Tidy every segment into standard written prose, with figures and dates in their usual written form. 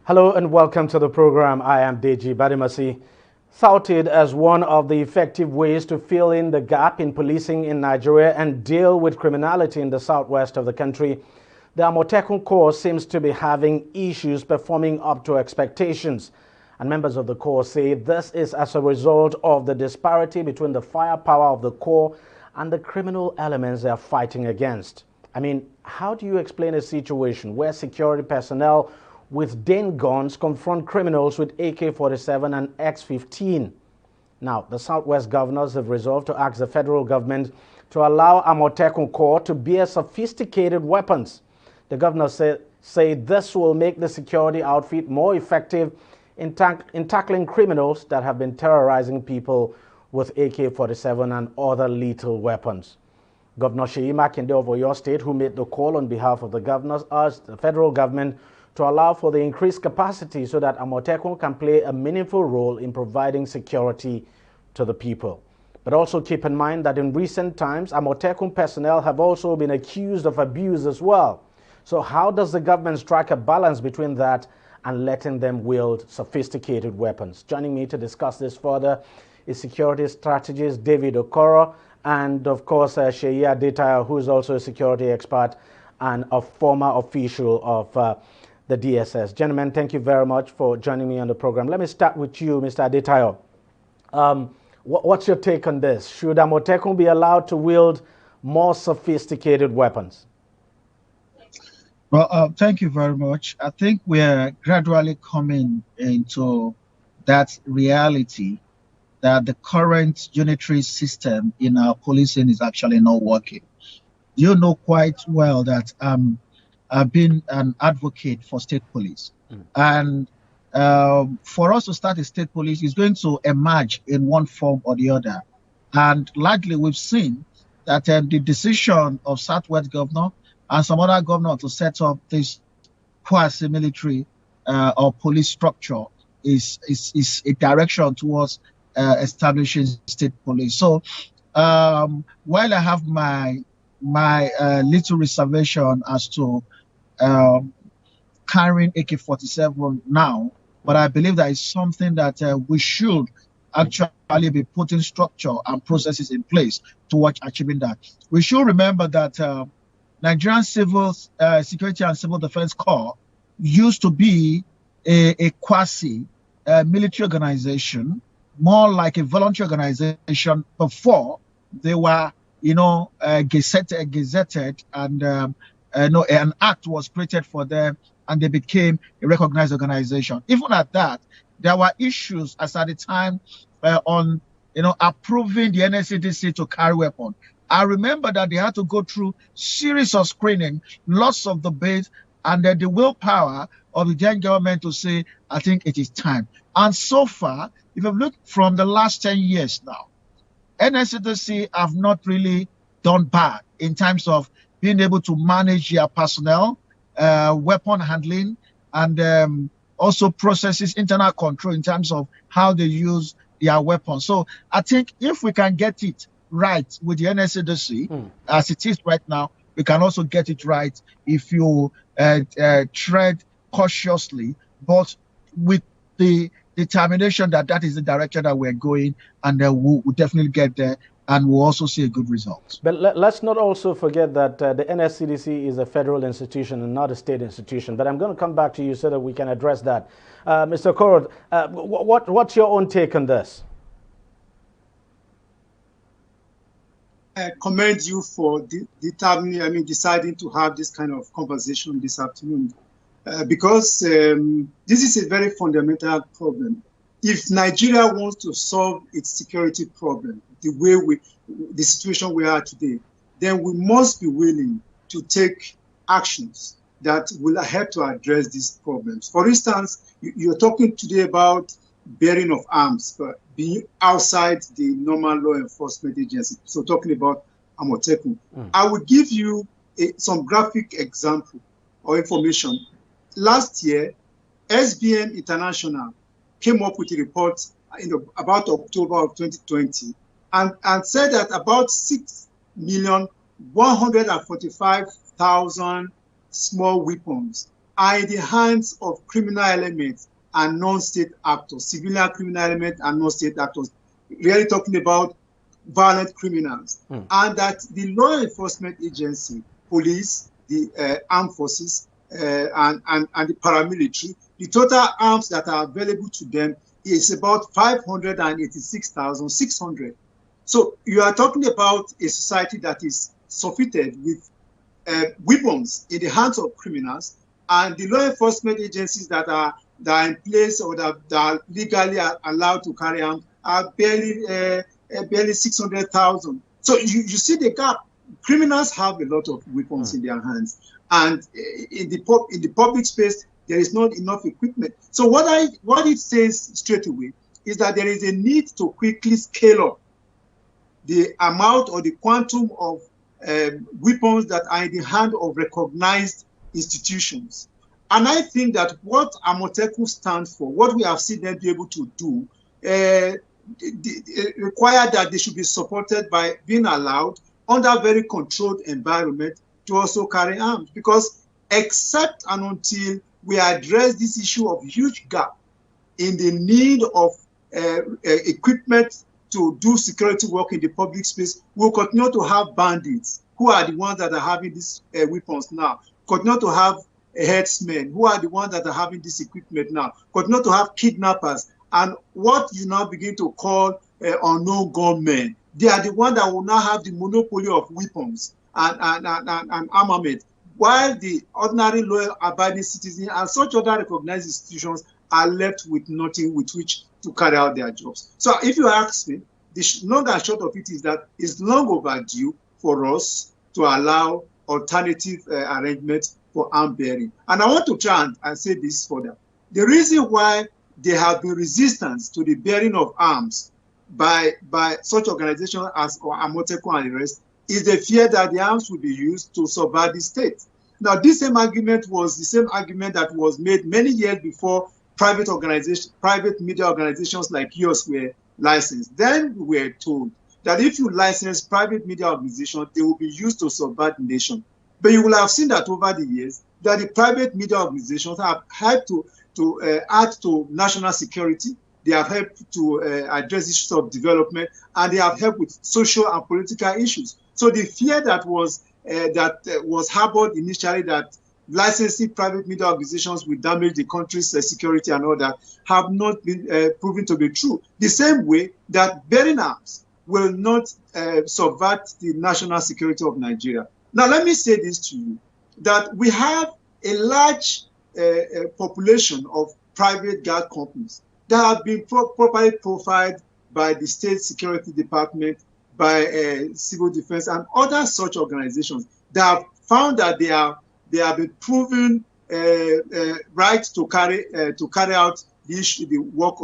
Hello and welcome to the program. I am DEJI360. Touted as one of the effective ways to fill in the gap in policing in Nigeria and deal with criminality in the southwest of the country, the Amotekun Corps seems to be having issues performing up to expectations. And members of the Corps say this is as a result of the disparity between the firepower of the Corps and the criminal elements they are fighting against. I mean, how do you explain a situation where security personnel with Dane guns confront criminals with AK-47 and X-15? Now, the Southwest governors have resolved to ask the federal government to allow Amotekun Corps to bear sophisticated weapons. The governors say this will make the security outfit more effective in tackling criminals that have been terrorizing people with AK-47 and other lethal weapons. Governor Seyi Makinde of Oyo State, who made the call on behalf of the governors, urged the federal government to allow for the increased capacity so that Amotekun can play a meaningful role in providing security to the people. But also keep in mind that in recent times, Amotekun personnel have also been accused of abuse as well. So how does the government strike a balance between that and letting them wield sophisticated weapons? Joining me to discuss this further is security strategist David Okoro and, of course, Seyi Adetayo, who is also a security expert and a former official of the DSS. Gentlemen, thank you very much for joining me on the program. Let me start with you, Mr. Adetayo. What's your take on this? Should Amotekun be allowed to wield more sophisticated weapons? Well, thank you very much. I think we're gradually coming into that reality that the current unitary system in our policing is actually not working. You know quite well that I've been an advocate for state police. And for us to start a state police is going to emerge in one form or the other. And largely we've seen that the decision of Southwest governor and some other governor to set up this quasi-military or police structure is a direction towards establishing state police. So while I have my little reservation as to carrying AK-47 now, but I believe that is something that we should actually be putting structure and processes in place towards achieving that. We should remember that Nigerian Civil Security and Civil Defense Corps used to be a quasi-military organization, more like a voluntary organization before they were, gazetted and an act was created for them and they became a recognized organization. Even at that, there were issues as at the time on, approving the NSCDC to carry weapons. I remember that they had to go through series of screening, lots of debate, and then the willpower of the then government to say, I think it is time. And so far, if you look from the last 10 years now, NSCDC have not really done bad in terms of being able to manage their personnel, weapon handling, and also processes internal control in terms of how they use their weapons. So I think if we can get it right with the NSCDC, as it is right now, we can also get it right if you tread cautiously, but with the determination that that is the direction that we're going, and we'll definitely get there, and we'll also see a good result. But let's not also forget that the NSCDC is a federal institution and not a state institution. But I'm going to come back to you so that we can address that. Mr. Okoro, what's your own take on this? I commend you for deciding to have this kind of conversation this afternoon, because this is a very fundamental problem. If Nigeria wants to solve its security problem, the situation we are today, then we must be willing to take actions that will help to address these problems. For instance, you're talking today about bearing of arms, but being outside the normal law enforcement agency. So talking about Amotekun. I will give you some graphic example or information. Last year, SBM International came up with a report about October of 2020 and said that about 6,145,000 small weapons are in the hands of criminal elements and non-state actors, civilian criminal elements and non-state actors, really talking about violent criminals, and that the law enforcement agency, police, the armed forces, and the paramilitary, the total arms that are available to them is about 586,600. So you are talking about a society that is surfeited with weapons in the hands of criminals, and the law enforcement agencies that are in place or that are legally allowed to carry arms are barely 600,000. So you see the gap. Criminals have a lot of weapons in their hands, and in the public space there is not enough equipment. So what it says straight away is that there is a need to quickly scale up the amount or the quantum of weapons that are in the hand of recognized institutions. And I think that what Amotekun stands for, what we have seen them be able to do, require that they should be supported by being allowed under a very controlled environment to also carry arms. Because except and until we address this issue of huge gap in the need of equipment to do security work in the public space, we'll continue to have bandits who are the ones that are having these weapons now, continue to have herdsmen who are the ones that are having this equipment now, continue to have kidnappers, and what you now begin to call unknown gunmen. They are the ones that will now have the monopoly of weapons and armament, while the ordinary law-abiding citizens and such other recognized institutions are left with nothing with which to carry out their jobs. So if you ask me, the long and short of it is that it's long overdue for us to allow alternative arrangements for arm bearing. And I want to try and say this further. The reason why there have been resistance to the bearing of arms by such organizations as Amotekun and the rest is the fear that the arms will be used to subvert the state. Now, this same argument was the same argument that was made many years before private media organizations like yours were licensed. Then we were told that if you license private media organizations, they will be used to subvert the nation. But you will have seen that over the years that the private media organizations have helped to add to national security. They have helped to address issues of development, and they have helped with social and political issues. So the fear that was harbored initially, that licensing private media organizations will damage the country's security and all that, have not been proven to be true. The same way that bearing arms will not subvert the national security of Nigeria. Now, let me say this to you, that we have a large population of private guard companies that have been properly profiled by the State Security Department, by civil defense and other such organizations that have found that they have been proven right to carry out the work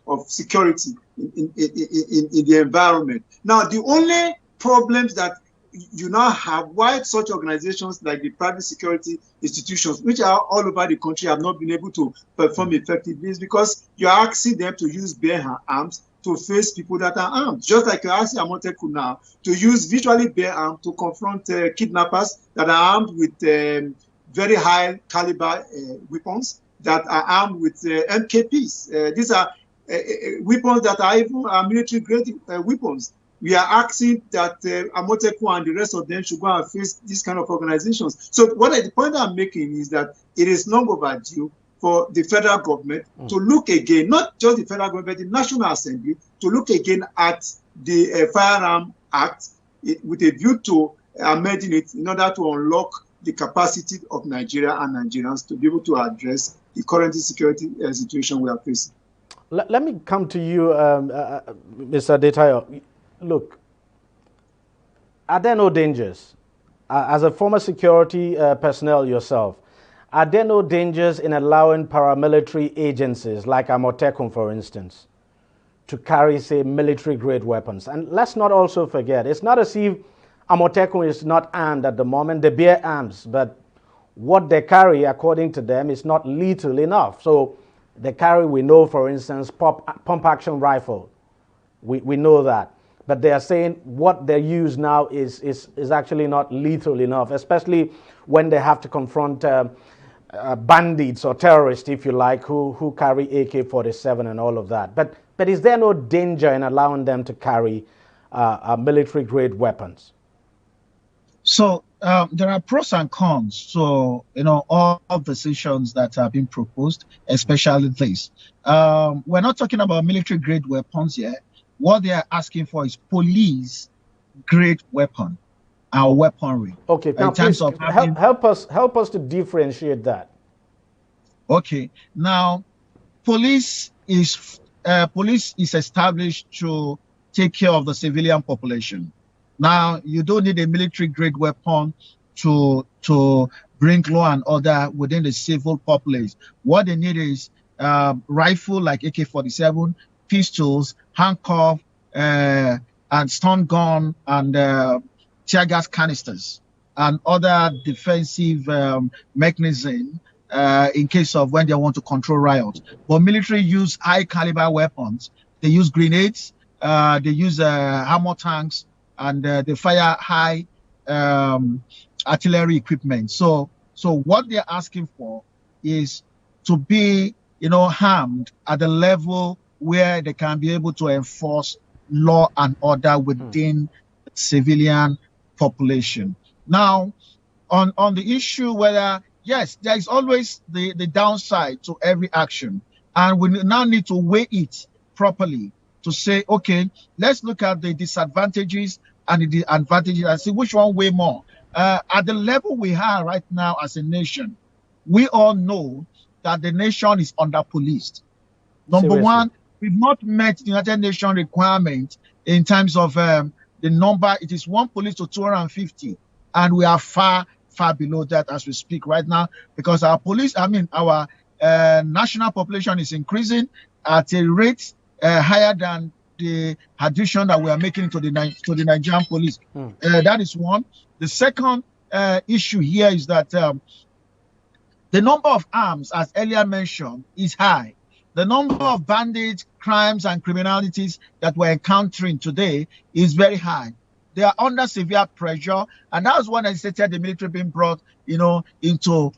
of security in the environment. Now, the only problems that you now have why such organizations like the private security institutions, which are all over the country, have not been able to perform effectively is because you're asking them to use bare arms to face people that are armed. Just like you're asking Amotekun now to use visually bare arms to confront kidnappers that are armed with very high caliber weapons, that are armed with MKPs. These are weapons that are even military grade weapons. We are asking that Amotekun and the rest of them should go and face these kind of organizations. So the point I'm making is that it is long overdue for the federal government to look again, not just the federal government, the National Assembly, to look again at the Firearm Act with a view to amending it in order to unlock the capacity of Nigeria and Nigerians to be able to address the current security situation we are facing. Let me come to you, Mr. Detayo. Look, are there no dangers? As a former security personnel yourself, are there no dangers in allowing paramilitary agencies like Amotekun, for instance, to carry, say, military-grade weapons? And let's not also forget, it's not as if Amotekun is not armed at the moment. They bear arms, but what they carry, according to them, is not lethal enough. So they carry, we know, for instance, pump-action rifle. We know that. But they are saying what they use now is actually not lethal enough, especially when they have to confront bandits or terrorists, if you like, who carry AK-47 and all of that. But is there no danger in allowing them to carry military-grade weapons? So there are pros and cons. So, all decisions that have been proposed, especially this. We're not talking about military-grade weapons here. What they are asking for is police-grade weapon. Our weaponry. Okay, now please help us to differentiate that. Okay, now police is established to take care of the civilian population. Now you don't need a military-grade weapon to bring law and order within the civil populace. What they need is rifle like AK-47, pistols, handcuff, and stun gun, and tear gas canisters and other defensive mechanism in case of when they want to control riots. But military use high caliber weapons. They use grenades, they use hammer tanks, and they fire high artillery equipment. So what they're asking for is to be, armed at the level where they can be able to enforce law and order within civilian population. Now, on the issue whether, yes, there is always the downside to every action, and we now need to weigh it properly to say, okay, let's look at the disadvantages and the advantages and see which one weigh more. At the level we are right now as a nation, we all know that the nation is under-policed. Number one, we've not met the United Nations requirement in terms of the number. It is 1 police to 250, and we are far below that as we speak right now, because our national population is increasing at a rate higher than the addition that we are making to the Nigerian police. That is one. The second issue here is that the number of arms, as earlier mentioned, is high. The number of bandits, crimes, and criminalities that we're encountering today is very high. They are under severe pressure, and that's when I stated the military being brought, into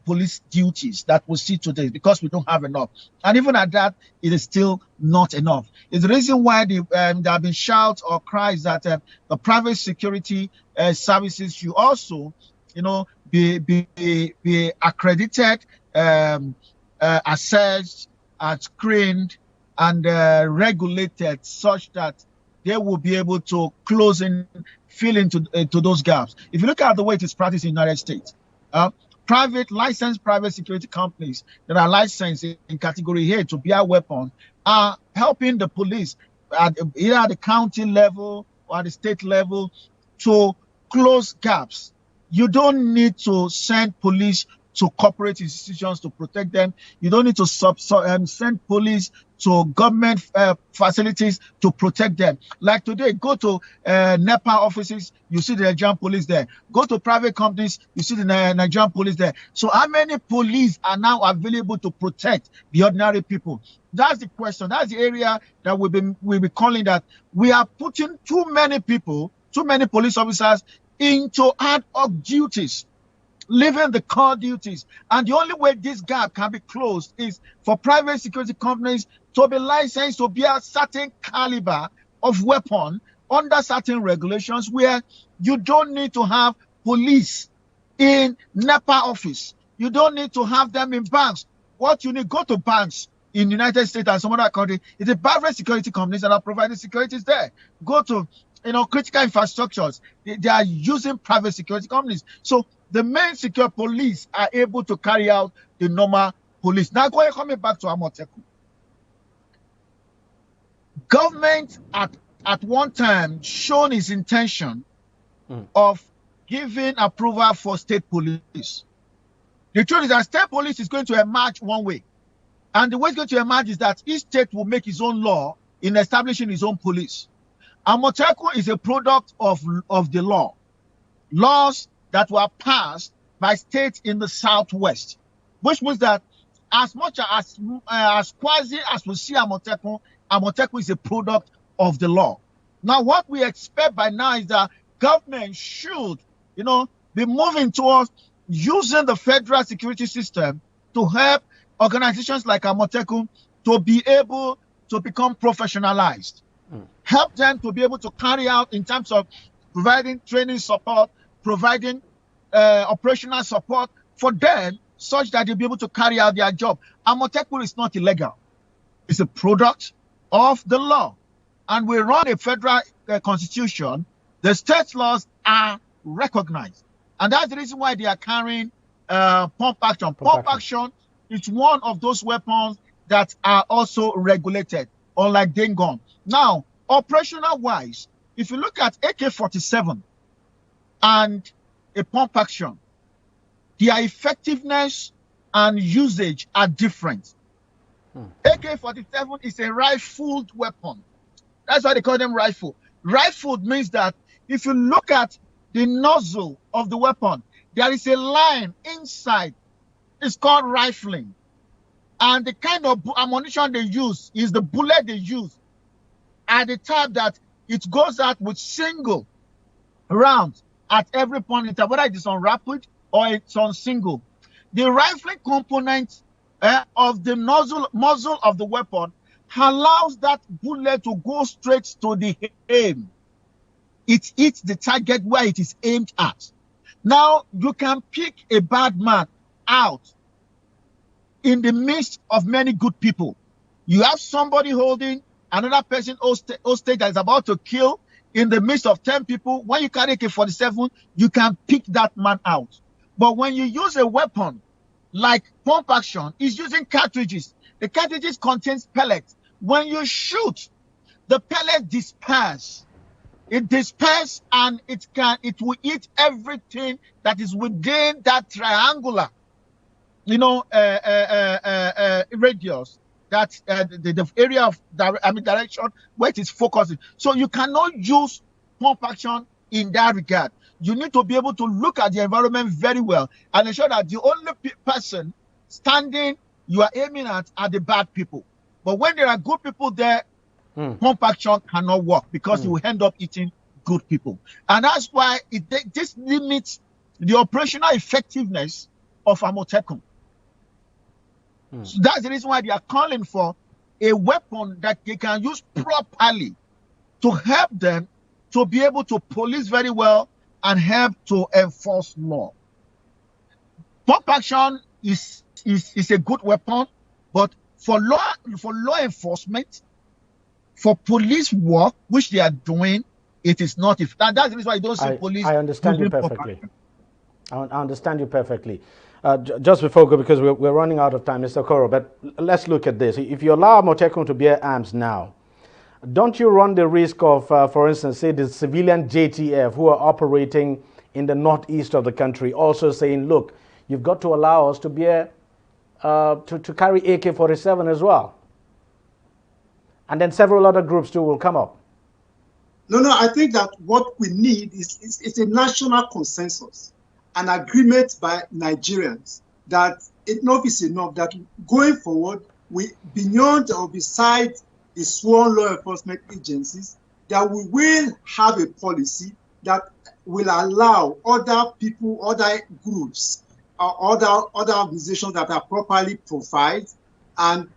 police duties that we see today, because we don't have enough. And even at that, it is still not enough. It's the reason why there have been shouts or cries that the private security services should also, be accredited, assessed, screened, and regulated such that they will be able to fill into those gaps. If you look at the way it is practiced in the United States, licensed private security companies that are licensed in category A to bear weapons are helping the police either at the county level or at the state level to close gaps. You don't need to send police to corporate institutions to protect them. You don't need to send police to government facilities to protect them. Like today, go to NEPA offices, you see the Nigerian police there. Go to private companies, you see the Nigerian police there. So how many police are now available to protect the ordinary people? That's the question. That's the area that we'll be calling that we are putting too many police officers into ad hoc duties, leaving the core duties. And the only way this gap can be closed is for private security companies to be licensed to be a certain caliber of weapon under certain regulations, where you don't need to have police in NEPA office. You don't need to have them in banks. What you need, go to banks in the United States and some other country, it's the private security companies that are providing securities there. Go to critical infrastructures. They are using private security companies. So the main secure police are able to carry out the normal police. Now, coming back to Amotekun. Government at one time shown its intention of giving approval for state police. The truth is that state police is going to emerge one way. And the way it's going to emerge is that each state will make its own law in establishing its own police. Amotekun is a product of the law. Laws that were passed by states in the Southwest, which means that as much as quasi as we see Amotekun is a product of the law. Now, what we expect by now is that government should, be moving towards using the federal security system to help organizations like Amotekun to be able to become professionalized, help them to be able to carry out in terms of providing training support, providing operational support for them such that they'll be able to carry out their job. Amotekun is not illegal. It's a product of the law. And we run a federal constitution. The state laws are recognized. And that's the reason why they are carrying pump action. Pump action is one of those weapons that are also regulated, unlike gun. Now, operational-wise, if you look at AK-47 and a pump action, their effectiveness and usage are different. AK-47 is a rifled weapon. That's why they call them rifle. Rifled means that if you look at the nozzle of the weapon, there is a line inside. It's called rifling. And the kind of ammunition they use is the bullet they use at the type that it goes out with single rounds at every point in time, whether it is on rapid or it's on single. The rifling component of the muzzle of the weapon allows that bullet to go straight to the aim. It hits the target where it is aimed at. Now, you can pick a bad man out in the midst of many good people. You have somebody holding another person hostage that is about to kill in the midst of 10 people. When you carry AK-47, you can pick that man out. But when you use a weapon like pump action, it's using cartridges. The cartridges contains pellets. When you shoot, the pellets disperse. It disperses and it will eat everything that is within that triangular, radius, that the area of direction where it is focusing. So you cannot use pump action in that regard. You need to be able to look at the environment very well and ensure that the only person standing you are aiming at are the bad people. But when there are good people there, pump action cannot work because you will end up eating good people. And that's why this limits the operational effectiveness of Amotekun. So that's the reason why they are calling for a weapon that they can use properly to help them to be able to police very well and help to enforce law. Pump action is a good weapon, but for law enforcement, for police work, which they are doing, it is not. That's the reason why you don't see police. I understand you perfectly. I understand you perfectly. Just before we go, because we're running out of time, Mr. Koro, but let's look at this. If you allow Amotekun to bear arms now, don't you run the risk of, for instance, say the civilian JTF who are operating in the northeast of the country also saying, look, you've got to allow us to bear, to carry AK-47 as well? And then several other groups too will come up. No, I think that what we need is a national consensus, an agreement by Nigerians that enough is enough, that going forward, beyond or beside the sworn law enforcement agencies, that we will have a policy that will allow other people, other groups, other organizations that are properly profiled and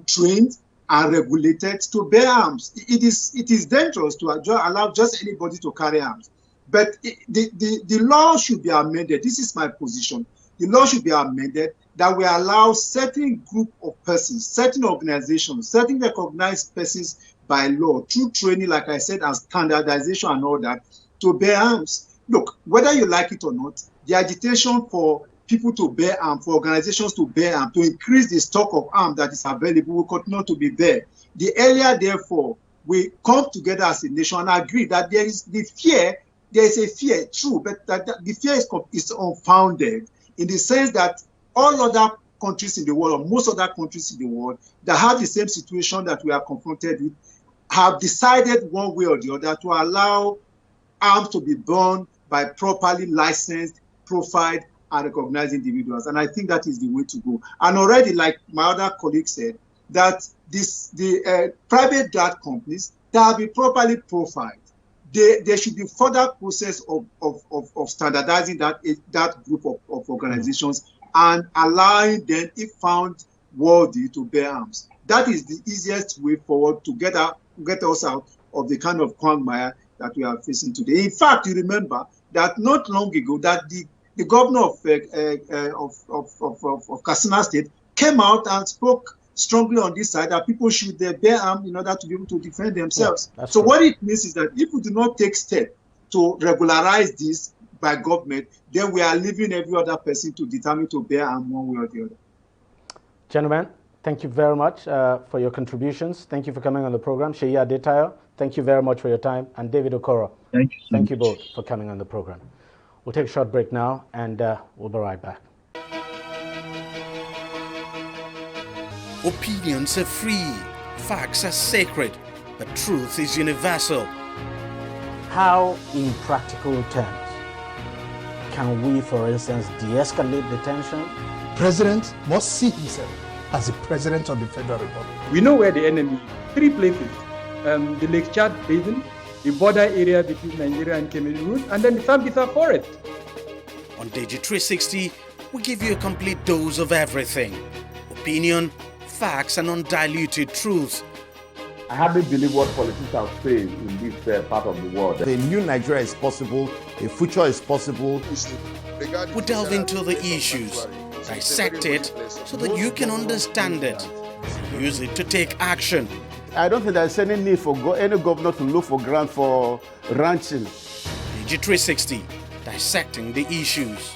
trained and regulated to bear arms. It is dangerous to allow just anybody to carry arms. But the law should be amended. This is my position. The law should be amended that we allow certain group of persons, certain organizations, certain recognized persons by law through training, like I said, and standardization and all that, to bear arms. Look, whether you like it or not, the agitation for people to bear arms, for organizations to bear arms, to increase the stock of arms that is available will continue to be there. The earlier, therefore, we come together as a nation and agree that there is the fear, there is a fear, true, but that the fear is unfounded in the sense that all other countries in the world, or most other countries in the world that have the same situation that we are confronted with, have decided one way or the other to allow arms to be borne by properly licensed, profiled, and recognized individuals. And I think that is the way to go. And already, like my other colleague said, that the private guard companies that have been properly profiled, there should be further process of standardizing that group of organizations and allowing them, if found worthy, to bear arms. That is the easiest way forward to get us out of the kind of quagmire that we are facing today. In fact, you remember that not long ago that the governor of Katsina State came out and spoke strongly on this side that people should bear arms in order to be able to defend themselves. Yeah, so what it means is that if we do not take steps to regularize this by government, then we are leaving every other person to determine to bear arms one way or the other. Gentlemen, thank you very much for your contributions. Thank you for coming on the program. Seyi Adetayo, thank you very much for your time. And David Okoro, thank you both for coming on the program. We'll take a short break now, and we'll be right back. Opinions are free, facts are sacred, but truth is universal. How, in practical terms, can we, for instance, de-escalate the tension? President must see himself as the President of the Federal Republic. We know where the enemy is. 3 places. The Lake Chad Basin, the border area between Nigeria and Cameroon, and then the Sambisa Forest. On DEJI360, we give you a complete dose of everything. Opinion, facts, and undiluted truth. I hardly believe what politicians say in this part of the world. A new Nigeria is possible, a future is possible. We delve into the issues, dissect it so that you can understand it, and use it to take action. I don't think there's any need for any governor to look for grant for ranching. DEJI360, dissecting the issues.